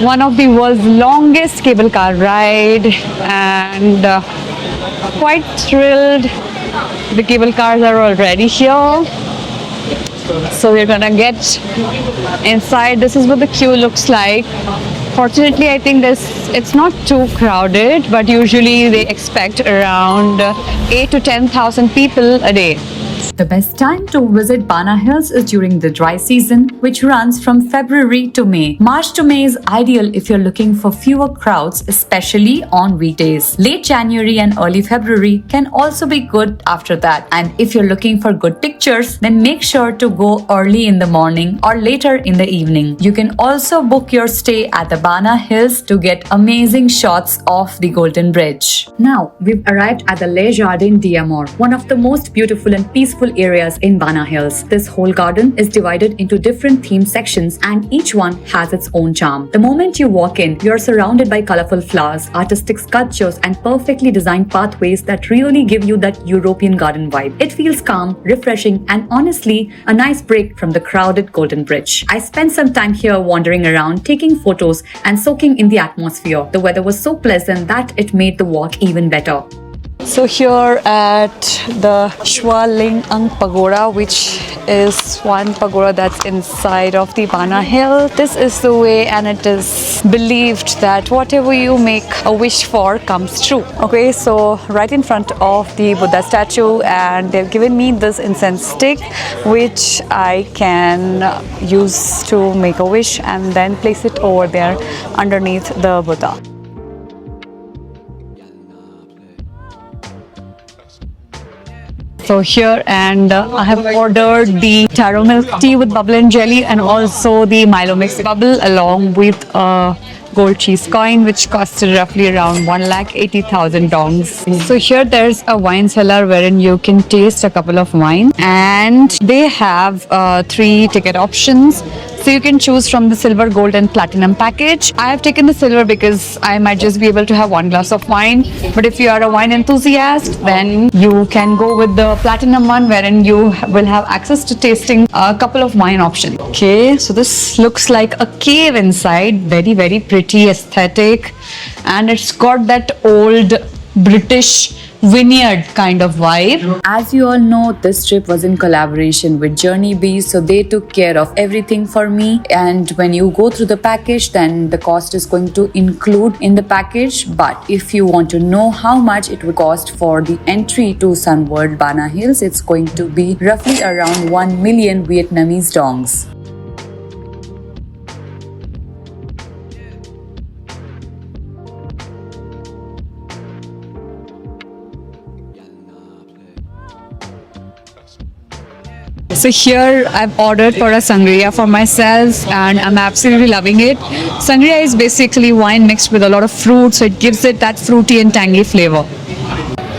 one of the world's longest cable car ride, and quite thrilled. The cable cars are already here. So we're gonna get inside. This is what the queue looks like. Fortunately, I think it's not too crowded, but usually they expect around 8 to 10,000 people a day. The best time to visit Bana Hills is during the dry season, which runs from February to May. March to May is ideal if you're looking for fewer crowds, especially on weekdays. Late January and early February can also be good after that. And if you're looking for good pictures, then make sure to go early in the morning or later in the evening. You can also book your stay at the Bana Hills to get amazing shots of the Golden Bridge. Now, we've arrived at the Les Jardins d'Amour, one of the most beautiful and peaceful areas in Bana Hills. This whole garden is divided into different theme sections, and each one has its own charm. The moment you walk in, you're surrounded by colorful flowers, artistic sculptures, and perfectly designed pathways that really give you that European garden vibe. It feels calm, refreshing, and honestly, a nice break from the crowded Golden Bridge. I spent some time here wandering around, taking photos, and soaking in the atmosphere. The weather was so pleasant that it made the walk even better. So here at the Shwa Ling Ang Pagoda, which is one pagoda that's inside of the Bana Hill. This is the way, and it is believed that whatever you make a wish for comes true. Okay, so right in front of the Buddha statue, and they've given me this incense stick which I can use to make a wish and then place it over there underneath the Buddha. So here, and I have ordered the taro milk tea with bubble and jelly, and also the Milo mix bubble along with a gold cheese coin, which costed roughly around 1,80,000 dongs. So here there's a wine cellar wherein you can taste a couple of wines, and they have 3 ticket options. So you can choose from the silver, gold and platinum package. I have taken the silver because I might just be able to have 1 glass of wine. But if you are a wine enthusiast, then you can go with the platinum one, wherein you will have access to tasting a couple of wine options. Okay, so this looks like a cave inside. Very, very pretty, aesthetic. And it's got that old British vineyard kind of vibe. As you all know, this trip was in collaboration with Journey Bee, so they took care of everything for me. And when you go through the package, then the cost is going to include in the package. But if you want to know how much it would cost for the entry to Sun World Bana Hills, it's going to be roughly around 1 million Vietnamese dongs. So here I've ordered for a sangria for myself, and I'm absolutely loving it. Sangria is basically wine mixed with a lot of fruit, so it gives it that fruity and tangy flavor.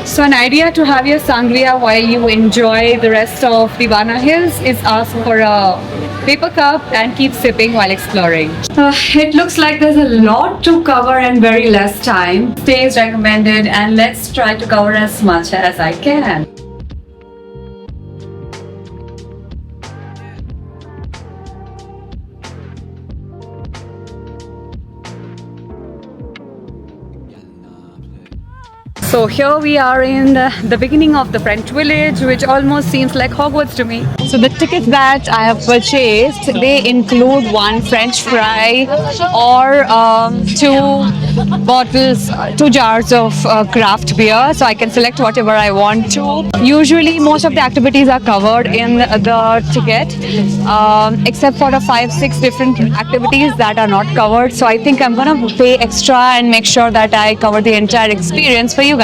So an idea to have your sangria while you enjoy the rest of the Bana Hills is ask for a paper cup and keep sipping while exploring. It looks like there's a lot to cover and very less time. Stay is recommended, and let's try to cover as much as I can. So here we are in the beginning of the French village, which almost seems like Hogwarts to me. So the tickets that I have purchased, they include one French fry or two jars of craft beer. So I can select whatever I want to. Usually most of the activities are covered in the ticket, except for the 5-6 different activities that are not covered. So I think I'm gonna pay extra and make sure that I cover the entire experience for you guys.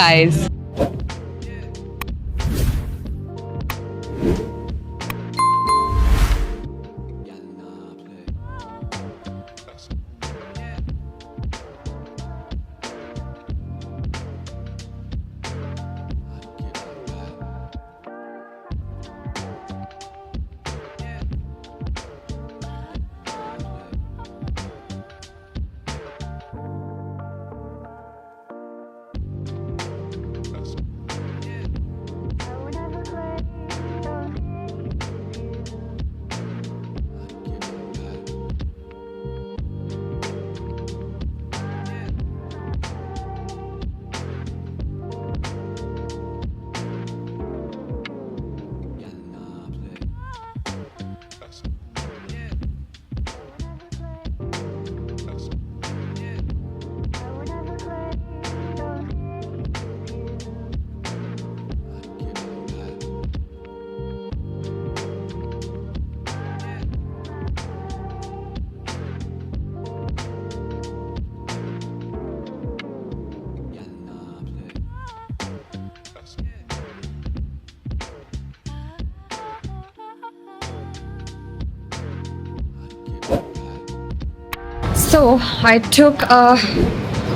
So I took a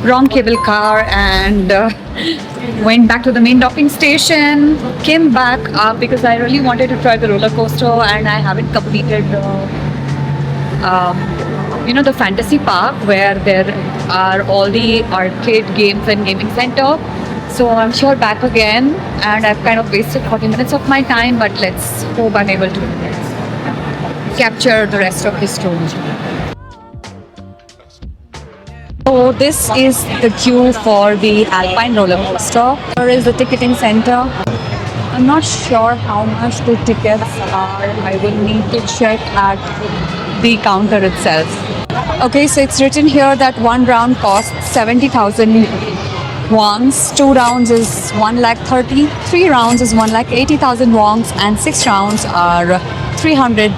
wrong cable car and went back to the main docking station. Came back because I really wanted to try the roller coaster and I haven't completed the fantasy park where there are all the arcade games and gaming center. So I'm sure back again, and I've kind of wasted 40 minutes of my time, but let's hope I'm able to capture the rest of his tour. So this is the queue for the Alpine roller coaster. Here is the ticketing center. I'm not sure how much the tickets are. I will need to check at the counter itself. Okay, so it's written here that one round costs 70,000 wons, 2 rounds is 1,30,000, 3 rounds is 1,80,000 wons, and 6 rounds are 300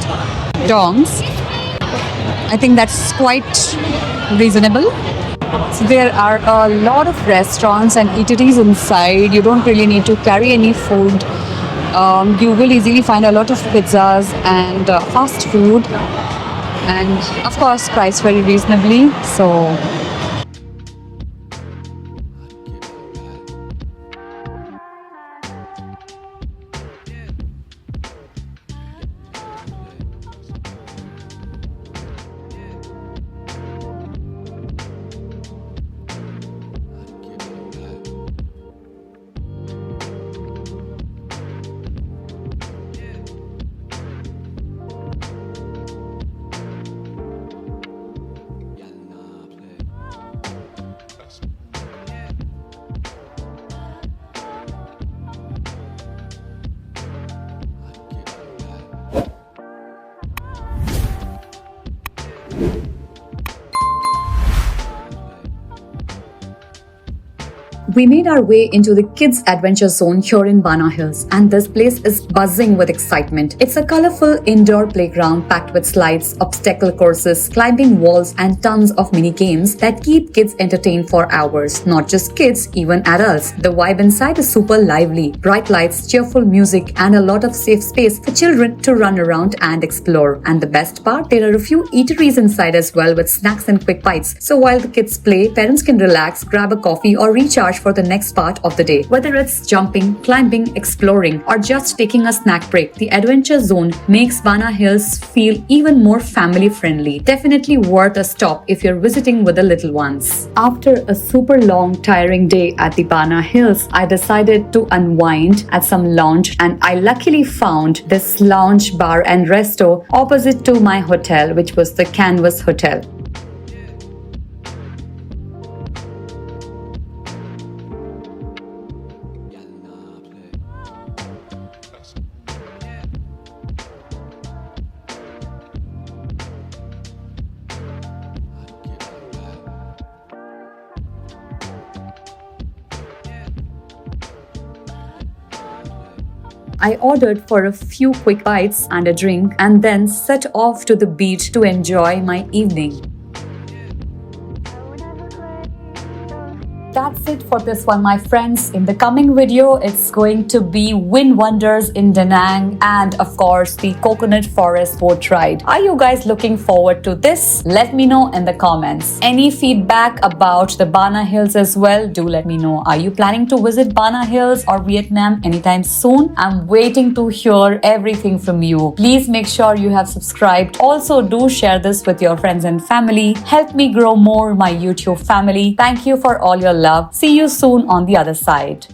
dongs. I think that's quite reasonable. So there are a lot of restaurants and eateries inside. You don't really need to carry any food. You will easily find a lot of pizzas and fast food, and of course priced very reasonably. So we made our way into the kids' adventure zone here in Bana Hills, and this place is buzzing with excitement. It's a colorful indoor playground packed with slides, obstacle courses, climbing walls, and tons of mini games that keep kids entertained for hours. Not just kids, even adults. The vibe inside is super lively. Bright lights, cheerful music, and a lot of safe space for children to run around and explore. And the best part, there are a few eateries inside as well with snacks and quick bites. So while the kids play, parents can relax, grab a coffee, or recharge for the next part of the day. Whether it's jumping, climbing, exploring, or just taking a snack break, the Adventure Zone makes Bana Hills feel even more family friendly. Definitely worth a stop if you're visiting with the little ones. After a super long, tiring day at the Bana Hills, I decided to unwind at some lounge, and I luckily found this lounge bar and resto opposite to my hotel, which was the Canvas Hotel. I ordered for a few quick bites and a drink and then set off to the beach to enjoy my evening. That's it for this one, my friends. In the coming video, it's going to be Wind Wonders in Da Nang and of course the Coconut Forest boat ride. Are you guys looking forward to this? Let me know in the comments. Any feedback about the Bana Hills as well? Do let me know. Are you planning to visit Bana Hills or Vietnam anytime soon? I'm waiting to hear everything from you. Please make sure you have subscribed. Also, do share this with your friends and family. Help me grow more my YouTube family. Thank you for all your love. See you soon on the other side.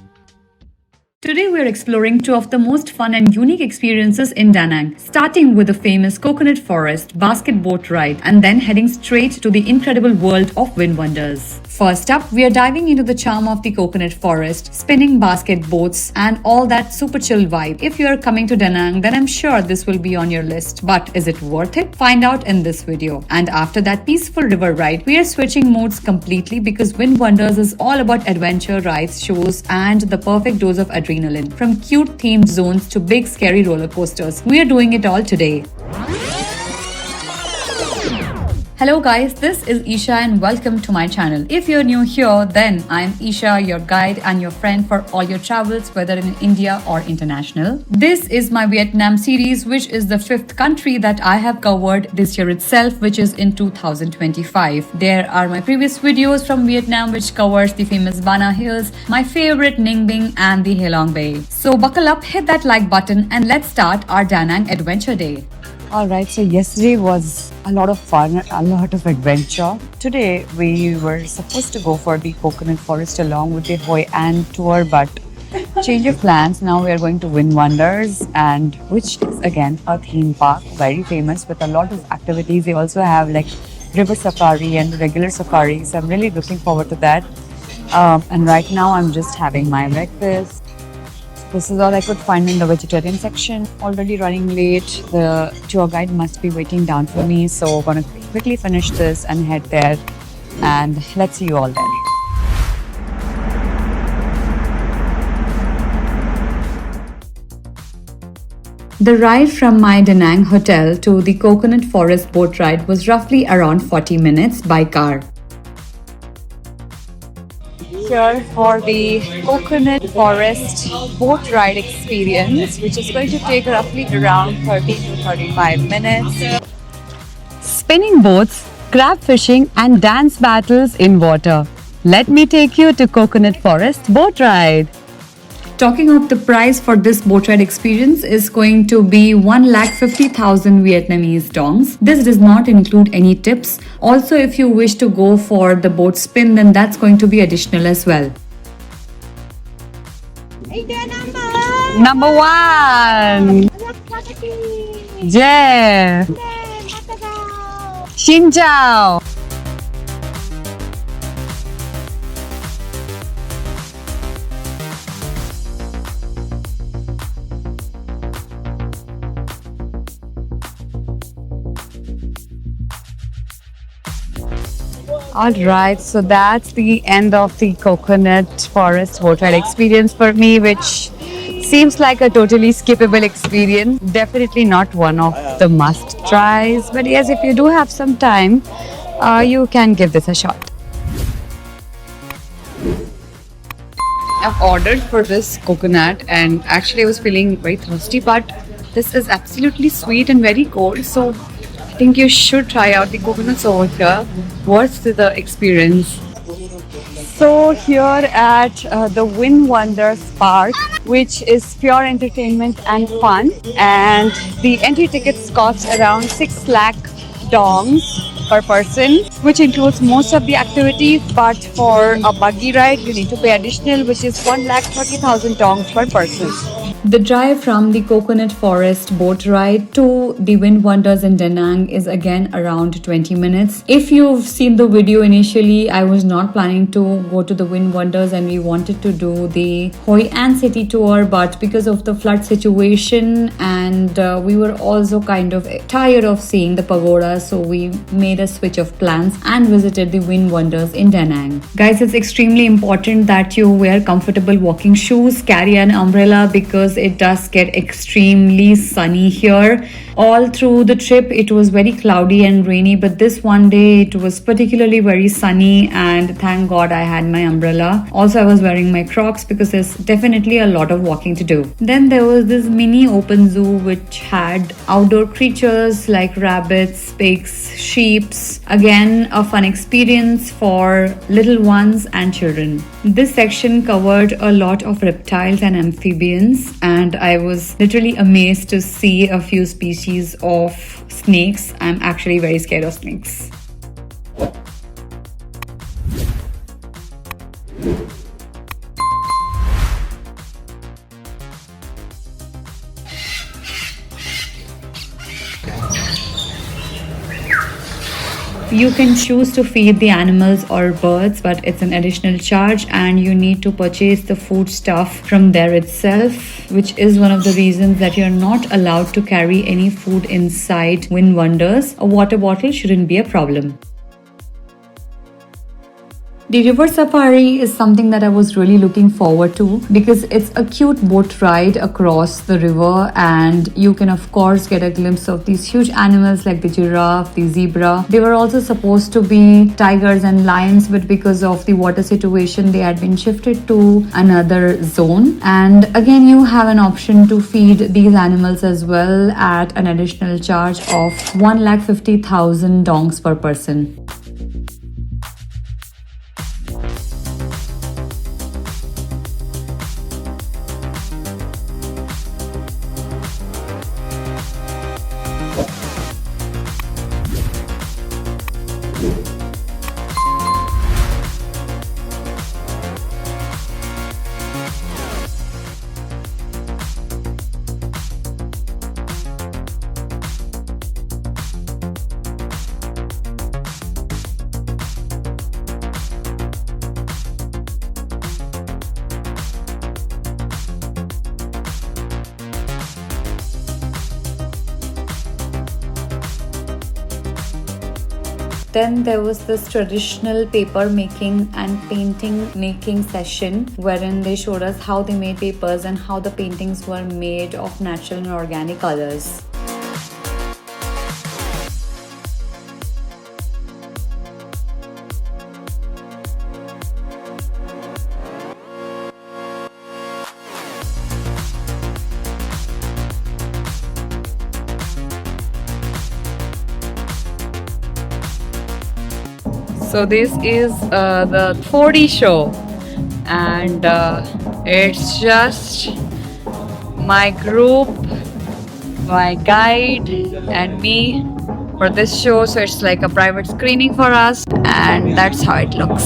Today we are exploring two of the most fun and unique experiences in Da Nang, starting with the famous Coconut Forest basket boat ride and then heading straight to the incredible world of Wind Wonders. First up, we are diving into the charm of the Coconut Forest, spinning basket boats and all that super chill vibe. If you are coming to Da Nang, then I'm sure this will be on your list. But is it worth it? Find out in this video. And after that peaceful river ride, we are switching modes completely because Wind Wonders is all about adventure rides, shows and the perfect dose of adrenaline. From cute themed zones to big scary roller coasters, we are doing it all today. Hello guys, this is Isha and welcome to my channel. If you're new here, then I'm Isha, your guide and your friend for all your travels, whether in India or international. This is my Vietnam series, which is the 5th country that I have covered this year itself, which is in 2025. There are my previous videos from Vietnam, which covers the famous Bana Hills, my favorite Ninh Binh and the Halong Bay. So buckle up, hit that like button and let's start our Da Nang adventure day. Alright, so yesterday was a lot of fun, a lot of adventure. Today we were supposed to go for the Coconut Forest along with the Hoi An tour, but change of plans. Now we are going to Wind Wonders, and which is again a theme park, very famous with a lot of activities. They also have like river safari and regular safari, so I'm really looking forward to that. And right now I'm just having my breakfast. This is all I could find in the vegetarian section. Already running late. The tour guide must be waiting down for me. So I'm gonna quickly finish this and head there. And let's see you all there. The ride from my Da Nang hotel to the Coconut Forest boat ride was roughly around 40 minutes by car. Here for the Coconut Forest boat ride experience, which is going to take roughly around 30 to 35 minutes. Spinning boats, crab fishing and dance battles in water. Let me take you to Coconut Forest boat ride. Talking of the price for this boat ride experience is going to be 1,50,000 Vietnamese dongs. This does not include any tips. Also, if you wish to go for the boat spin, then that's going to be additional as well. Number one! Yeah! Xin chào! Alright, so that's the end of the Coconut Forest boat ride experience for me, which seems like a totally skippable experience. Definitely not one of the must tries, but yes, if you do have some time, you can give this a shot. I've ordered for this coconut and actually I was feeling very thirsty, but this is absolutely sweet and very cold, so I think you should try out the coconuts over here. Worth the experience. So here at the Wind Wonders Park, which is pure entertainment and fun, and the entry tickets cost around 6 lakh dongs per person, which includes most of the activities, but for a buggy ride you need to pay additional, which is 1,30,000 dongs per person. The drive from the Coconut Forest boat ride to the Wind Wonders in Da Nang is again around 20 minutes. If you've seen the video initially, I was not planning to go to the Wind Wonders and we wanted to do the Hoi An city tour, but because of the flood situation and we were also kind of tired of seeing the pagoda, so we made a switch of plans and visited the Wind Wonders in Da Nang. Guys, it's extremely important that you wear comfortable walking shoes, carry an umbrella, because because it does get extremely sunny here. All through the trip, it was very cloudy and rainy, but this one day it was particularly very sunny, and thank God I had my umbrella. Also, I was wearing my Crocs because there's definitely a lot of walking to do. Then there was this mini open zoo which had outdoor creatures like rabbits, pigs, sheeps. Again, a fun experience for little ones and children. This section covered a lot of reptiles and amphibians, and I was literally amazed to see a few species of snakes. I'm actually very scared of snakes. You can choose to feed the animals or birds, but it's an additional charge, and you need to purchase the food stuff from there itself, which is one of the reasons that you're not allowed to carry any food inside Win Wonders. A water bottle shouldn't be a problem. The river safari is something that I was really looking forward to because it's a cute boat ride across the river, and you can of course get a glimpse of these huge animals like the giraffe, the zebra. They were also supposed to be tigers and lions, but because of the water situation they had been shifted to another zone. And again, you have an option to feed these animals as well at an additional charge of 1,50,000 dongs per person. Then there was this traditional paper making and painting making session wherein they showed us how they made papers and how the paintings were made of natural and organic colors. So this is the 4D show, and it's just my group, my guide and me for this show. So it's like a private screening for us, and that's how it looks.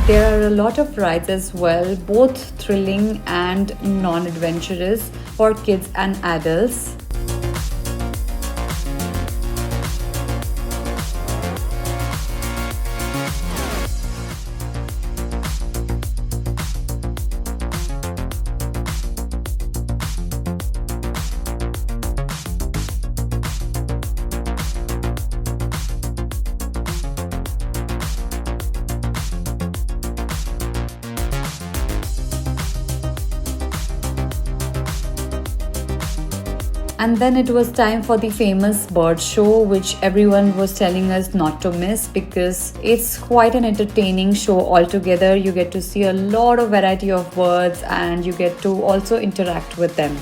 There are a lot of rides as well, both thrilling and non-adventurous for kids and adults. And then it was time for the famous bird show, which everyone was telling us not to miss because it's quite an entertaining show altogether. You get to see a lot of variety of birds and you get to also interact with them.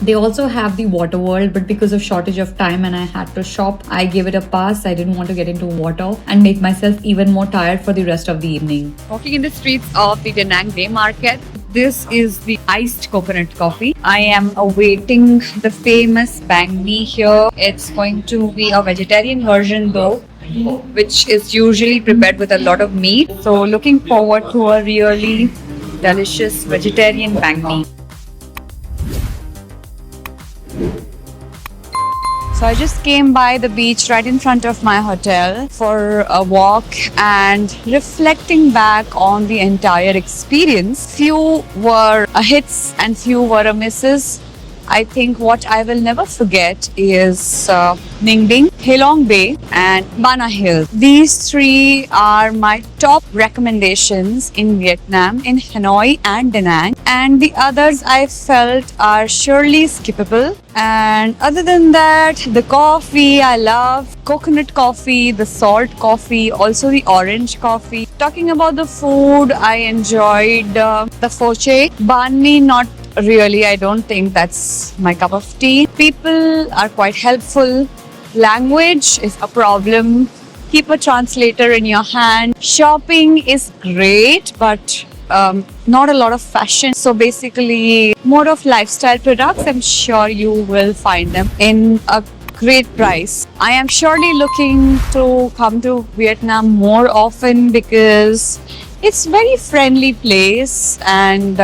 They also have the water world, but because of shortage of time and I had to shop, I gave it a pass. I didn't want to get into water and make myself even more tired for the rest of the evening. Walking in the streets of the Da Nang Day Market, this is the iced coconut coffee. I am awaiting the famous banh mi here. It's going to be a vegetarian version though, which is usually prepared with a lot of meat. So looking forward to a really delicious vegetarian banh mi. So I just came by the beach right in front of my hotel for a walk and reflecting back on the entire experience. Few were hits and few were misses. I think what I will never forget is Ningding, Halong Bay, and Bana Hill. These three are my top recommendations in Vietnam, in Hanoi and Da Nang. And the others I felt are surely skippable. And other than that, the coffee I love, coconut coffee, the salt coffee, also the orange coffee. Talking about the food, I enjoyed the pho chay. Banh mi, not really, I don't think that's my cup of tea. People are quite helpful. Language is a problem. Keep a translator in your hand. Shopping is great, but not a lot of fashion. So basically, more of lifestyle products. I'm sure you will find them in a great price. I am surely looking to come to Vietnam more often because it's very friendly place and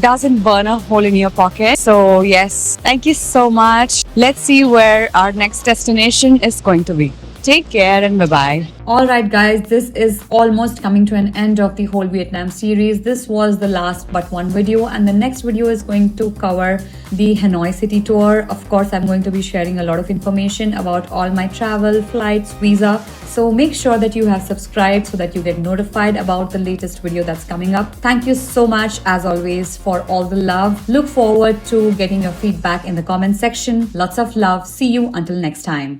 doesn't burn a hole in your pocket. So yes, thank you so much. Let's see where our next destination is going to be. Take care and bye-bye. Alright guys, this is almost coming to an end of the whole Vietnam series. This was the last but one video, and the next video is going to cover the Hanoi city tour. Of course, I'm going to be sharing a lot of information about all my travel, flights, visa. So make sure that you have subscribed so that you get notified about the latest video that's coming up. Thank you so much as always for all the love. Look forward to getting your feedback in the comment section. Lots of love. See you until next time.